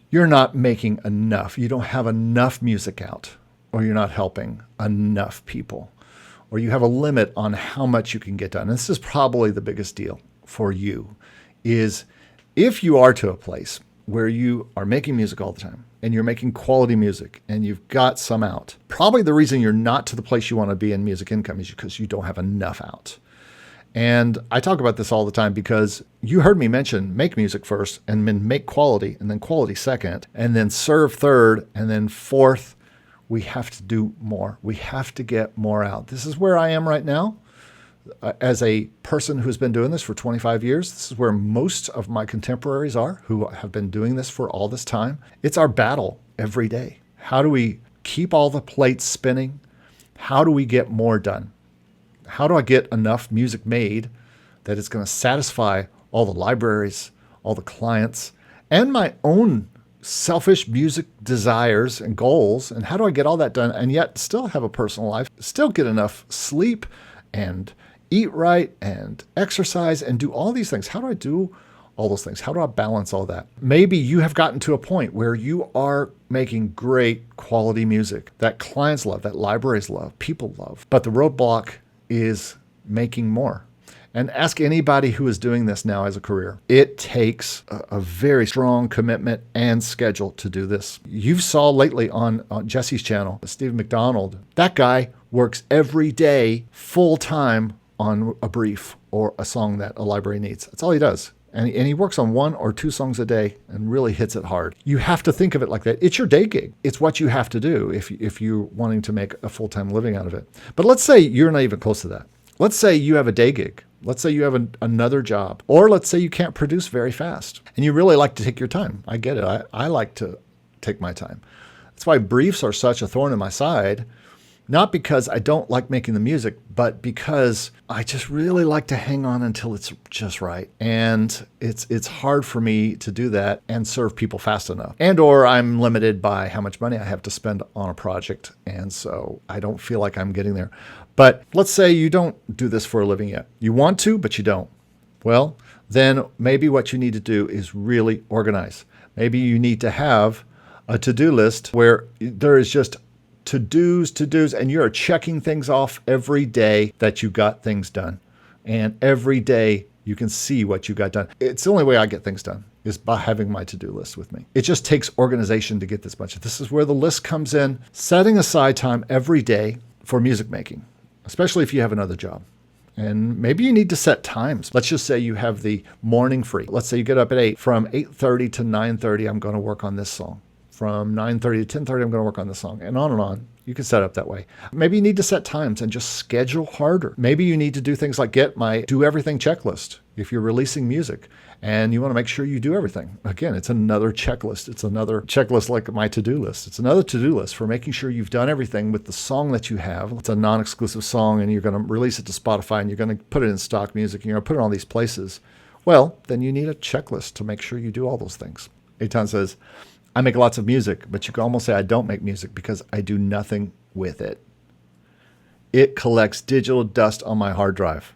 you're not making enough. You don't have enough music out, or you're not helping enough people, or you have a limit on how much you can get done. And this is probably the biggest deal for you, is if you are to a place where you are making music all the time and you're making quality music and you've got some out, probably the reason you're not to the place you want to be in music income is because you don't have enough out. And I talk about this all the time because you heard me mention make music first and then make quality and then quality second and then serve third and then fourth. We have to do more. We have to get more out. This is where I am right now. As a person who's been doing this for 25 years, this is where most of my contemporaries are who have been doing this for all this time. It's our battle every day. How do we keep all the plates spinning? How do we get more done? How do I get enough music made that it's going to satisfy all the libraries, all the clients, and my own selfish music desires and goals? And how do I get all that done and yet still have a personal life, still get enough sleep and eat right and exercise and do all these things? How do I do all those things? How do I balance all that? Maybe you have gotten to a point where you are making great quality music that clients love, that libraries love, people love, but the roadblock is making more. And ask anybody who is doing this now as a career. It takes a very strong commitment and schedule to do this. You saw lately on Jesse's channel, Steve McDonald, that guy works every day full time on a brief or a song that a library needs. That's all he does. And he works on 1 or 2 songs a day and really hits it hard. You have to think of it like that. It's your day gig. It's what you have to do if you're wanting to make a full-time living out of it. But let's say you're not even close to that. Let's say you have a day gig. Let's say you have another job. Or let's say you can't produce very fast and you really like to take your time. I get it. I like to take my time. That's why briefs are such a thorn in my side. Not because I don't like making the music, but because I just really like to hang on until it's just right. And it's hard for me to do that and serve people fast enough. And or I'm limited by how much money I have to spend on a project. And so I don't feel like I'm getting there. But let's say you don't do this for a living yet. You want to, but you don't. Well, then maybe what you need to do is really organize. Maybe you need to have a to-do list where there is just to-dos, and you're checking things off every day that you got things done. And every day you can see what you got done. It's the only way I get things done is by having my to-do list with me. It just takes organization to get this much. This is where the list comes in, setting aside time every day for music making, especially if you have another job. And maybe you need to set times. Let's just say you have the morning free. Let's say you get up at 8. From 8:30 to 9:30, I'm going to work on this song. From 9:30 to 10:30, I'm going to work on this song, and on and on. You can set up that way. Maybe you need to set times and just schedule harder. Maybe you need to do things like get my do everything checklist. If you're releasing music and you want to make sure you do everything. Again, it's another checklist. It's another checklist like my to-do list. It's another to-do list for making sure you've done everything with the song that you have. It's a non-exclusive song and you're going to release it to Spotify and you're going to put it in stock music and you're going to put it on all these places. Well, then you need a checklist to make sure you do all those things. Eitan says, I make lots of music, but you can almost say I don't make music because I do nothing with it. It collects digital dust on my hard drive.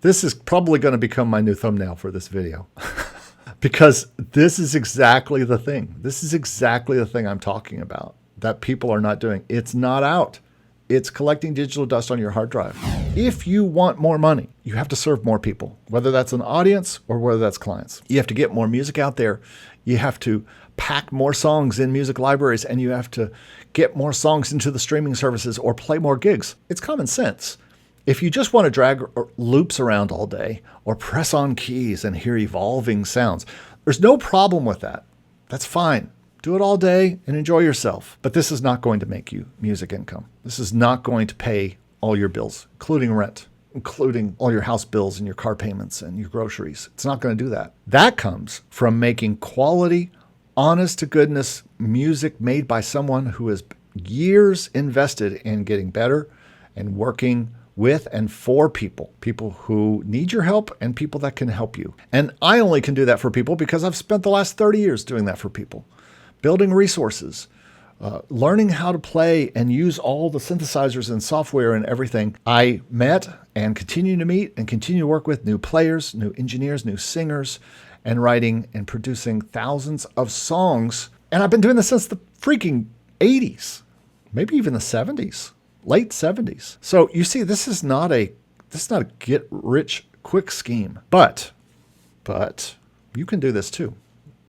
This is probably going to become my new thumbnail for this video because this is exactly the thing. This is exactly the thing I'm talking about that people are not doing. It's not out. It's collecting digital dust on your hard drive. If you want more money, you have to serve more people, whether that's an audience or whether that's clients. You have to get more music out there. You have to pack more songs in music libraries, and you have to get more songs into the streaming services or play more gigs. It's common sense. If you just want to drag loops around all day or press on keys and hear evolving sounds, there's no problem with that. That's fine. Do it all day and enjoy yourself. But this is not going to make you music income. This is not going to pay all your bills, including rent, including all your house bills and your car payments and your groceries. It's not going to do that. That comes from making quality, honest to goodness music made by someone who has years invested in getting better and working with and for people who need your help and people that can help you. And I only can do that for people because I've spent the last 30 years doing that for people, building resources, learning how to play and use all the synthesizers and software and everything. I met and continue to meet and continue to work with new players, new engineers, new singers, and writing and producing thousands of songs. And I've been doing this since the freaking 80s, maybe even the 70s, late 70s. So you see, this is not a get rich quick scheme, but you can do this too.